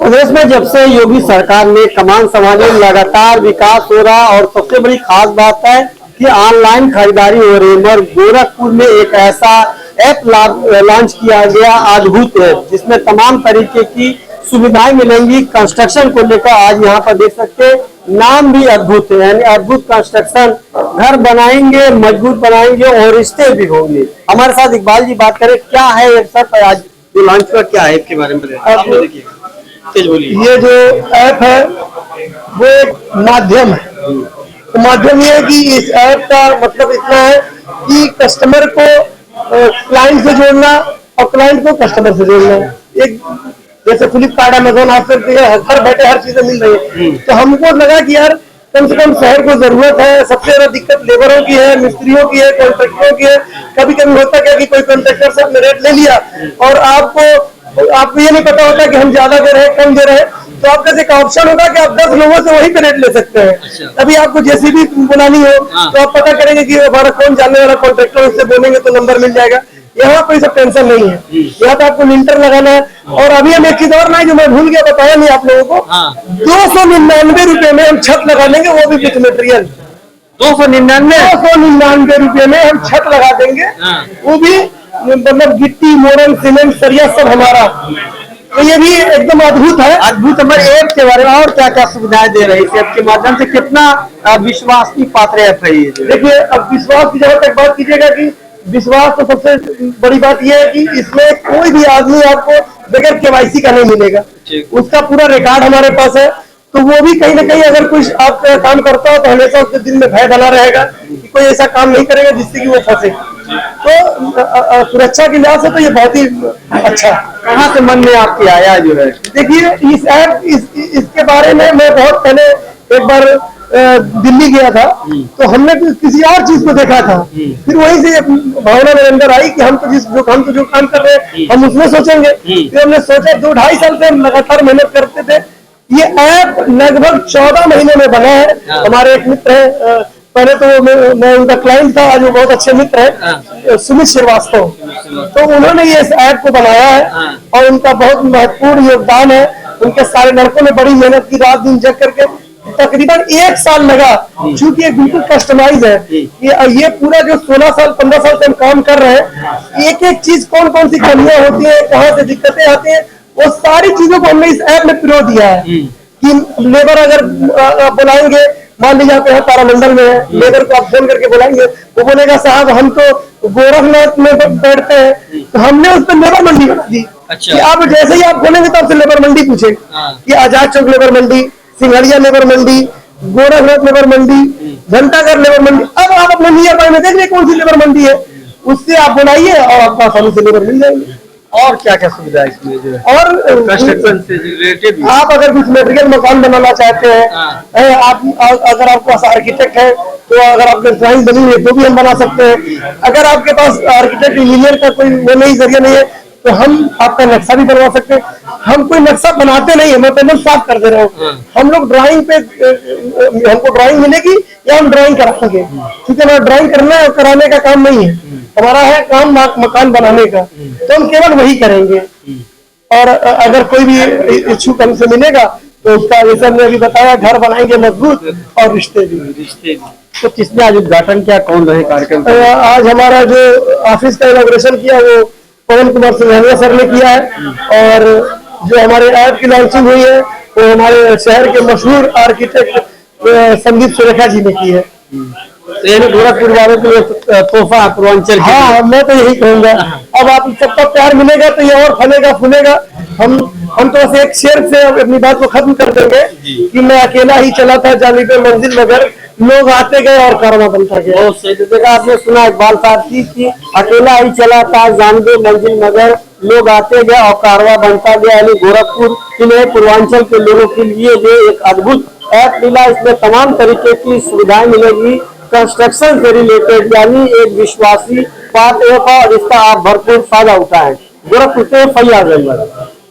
प्रदेश में जब से योगी सरकार ने कमान संभाली लगातार विकास हो रहा और सबसे बड़ी खास बात है कि ऑनलाइन खरीदारी हो रही है। मगर गोरखपुर में एक ऐसा ऐप लॉन्च किया गया अद्भुत ऐप जिसमें तमाम तरीके की सुविधाएं मिलेंगी। कंस्ट्रक्शन को लेकर आज यहाँ पर देख सकते हैं, नाम भी अद्भुत है, यानी अद्भुत कंस्ट्रक्शन। घर बनाएंगे, मजबूत बनाएंगे और रिश्ते भी होंगे। हमारे साथ इकबाल जी बात करें, क्या है ये सर आज जो लॉन्च हुआ, क्या है इसके बारे में बताइए। ये जो ऐप है वो एक माध्यम है। तो माध्यम ये है कि इस ऐप का मतलब इतना है कि कस्टमर को क्लाइंट से जोड़ना और क्लाइंट को कस्टमर से जोड़ना। एक जैसे फ्लिपकार्ट, अमेज़न, आप सकते हैं, घर बैठे हर चीजें मिल रही है। तो हमको लगा कि यार कम से कम शहर को जरूरत है। सबसे ज्यादा दिक्कत लेबरों की है, मिस्त्रियों की है, कॉन्ट्रैक्टरों की है। कभी कभी होता क्या कि कोई कॉन्ट्रैक्टर से आपने रेट ले लिया और आपको ये नहीं पता होता कि हम ज्यादा दे रहे हैं, कम दे रहे हैं। तो आपके पास एक ऑप्शन होगा कि आप 10 लोगों से वही पे रेट ले सकते हैं। अभी आपको जेसीबी बुलानी हो तो आप पता करेंगे कि हमारा कौन जानने वाला कॉन्ट्रैक्टर, उससे बोलेंगे तो नंबर मिल जाएगा। यहाँ कोई सब टेंशन नहीं है। यहाँ पे आपको लिंटर लगाना है। और अभी हम एक चीज और ना, जो मैं भूल गया बताया नहीं आप लोगों को, 299 रुपए में हम छत लगा देंगे, वो भी विथ मटेरियल। 299 रुपए में हम छत लगा देंगे, वो भी मतलब गिट्टी, मोरन, सीमेंट, सरिया सब हमारा। तो ये भी एकदम अद्भुत है। अद्भुत। हमारे ऐप के बारे में और क्या क्या सुविधाएं दे रही है, ऐप के माध्यम से कितना विश्वास की पात्र ऐप है ये? देखिए, अब विश्वास की जहाँ तक बात कीजिएगा कि विश्वास तो सबसे बड़ी बात यह है कि इसमें कोई भी आदमी आपको बगैर केवाईसी का नहीं मिलेगा। उसका पूरा रिकॉर्ड हमारे पास है। तो वो भी कहीं ना कहीं अगर कुछ आपका काम करता हो तो हमेशा उसके दिल में भय बना रहेगा कि कोई ऐसा काम नहीं करेगा जिससे कि वो फंसे। तो सुरक्षा के लिहाज से तो ये बहुत ही अच्छा। कहाँ से मन में आपके आया जो है? देखिए, इस ऐप इसके बारे में मैं बहुत पहले एक बार दिल्ली गया था, तो हमने किसी और चीज को देखा था। फिर वहीं से भावना मेरे अंदर आई कि हम तो जो काम कर रहे हैं हम उसमें सोचेंगे। फिर हमने सोचा, 2-2.5 साल से हम लगातार मेहनत करते थे। ये ऐप लगभग 14 महीने में बना है। हमारे एक मित्र है, पहले तो मैं उनका क्लाइंट था, आज वो बहुत अच्छे मित्र है, सुमित श्रीवास्तव। तो उन्होंने ये इस ऐप को बनाया है और उनका बहुत महत्वपूर्ण योगदान है। उनके सारे लड़कों ने बड़ी मेहनत की, रात दिन जग करके तकरीबन 1 साल लगा। चूंकि ये बिल्कुल कस्टमाइज है। ये पूरा जो 16 साल 15 साल से हम काम कर रहे हैं, एक एक चीज कौन कौन सी कमियां होती है, कहाँ से दिक्कतें आती हैं, वो सारी चीजों को हमने इस ऐप में पिरो दिया है। कि लेबर अगर बुलाएंगे, मान लीजिए आप यहाँ तारामंडल में है, लेबर को आप फोन करके बुलाएंगे, वो बोलेगा साहब हम तो गोरखनाथ में बैठते हैं। तो हमने उस पर लेबर मंडी बना दी। कि आप जैसे ही आप बोलेंगे तो आपसे लेबर मंडी पूछेगा कि आजाद चौक लेबर मंडी, सिंघड़िया लेबर मंडी, गोरखनाथ लेबर मंडी, घंटाघर लेबर मंडी। अब आप अपने नियर बाय में देख रहे कौन सी लेबर मंडी है, उससे आप बुलाइए और आपको आसानी से लेबर मिल जाएंगे। और क्या क्या सुविधा है इसमें जो है? और कंस्ट्रक्शन से रिलेटेड आप अगर कुछ मटेरियल मकान बनाना चाहते हैं, आप अगर आपके पास आर्किटेक्ट है तो अगर आपने ड्राइंग बनी है तो भी हम बना सकते हैं। अगर आपके पास आर्किटेक्ट इंजीनियर का कोई वो नहीं, जरिया नहीं है, तो हम आपका नक्शा भी बनवा सकते हैं। हम कोई नक्शा बनाते नहीं है, मैं पहले साफ कर दे रहा हूँ। हम लोग ड्राइंग पे, हमको ड्राइंग मिलेगी या हम ड्राइंग कराएंगे, क्योंकि हमारा ड्राइंग करना और कराने का काम नहीं है, हमारा है काम मकान बनाने का। तो हम केवल वही करेंगे। और अगर कोई भी इच्छुक हमसे मिलेगा तो उसका, जैसे हमने अभी बताया, घर बनाएंगे मजबूत और रिश्ते भी। तो किसने आज उद्घाटन किया, कौन रहे कार्यक्रम? आज हमारा जो ऑफिस का इनॉग्रेशन किया वो पवन कुमार सिंघानिया सर ने किया है। और जो हमारे ऐप की लॉन्चिंग हुई है वो हमारे शहर के मशहूर आर्किटेक्ट संदीप सुरेखा जी ने की है। तो गोरखपुर वालों के लिए तोहफा पूर्वांचल। हाँ, मैं तो यही कहूंगा। अब आप सबका प्यार मिलेगा तो ये और फलेगा फूलेगा। हम तो बस एक शेर से अपनी बात को खत्म कर देंगे कि मैं अकेला ही चला था जानिब मंजिल मगर, लोग आते गए और कारवां बनता गया। बहुत सही जगह आपने सुना इकबाल साहब की अकेला ही चला था जानिब मंजिल मगर, लोग आते गए और कारवां बनता गया। यानी गोरखपुर के पूर्वांचल के लोगों के लिए जो एक अद्भुत ऐप मिला, इसमें तमाम तरीके की सुविधाएं मिलेगी कंस्ट्रक्शन से रिलेटेड, यानी एक विश्वासी पात्र ऐप और इसका आप भरपूर फायदा उठाएं। गोरखपुर से फैयाज अहमद।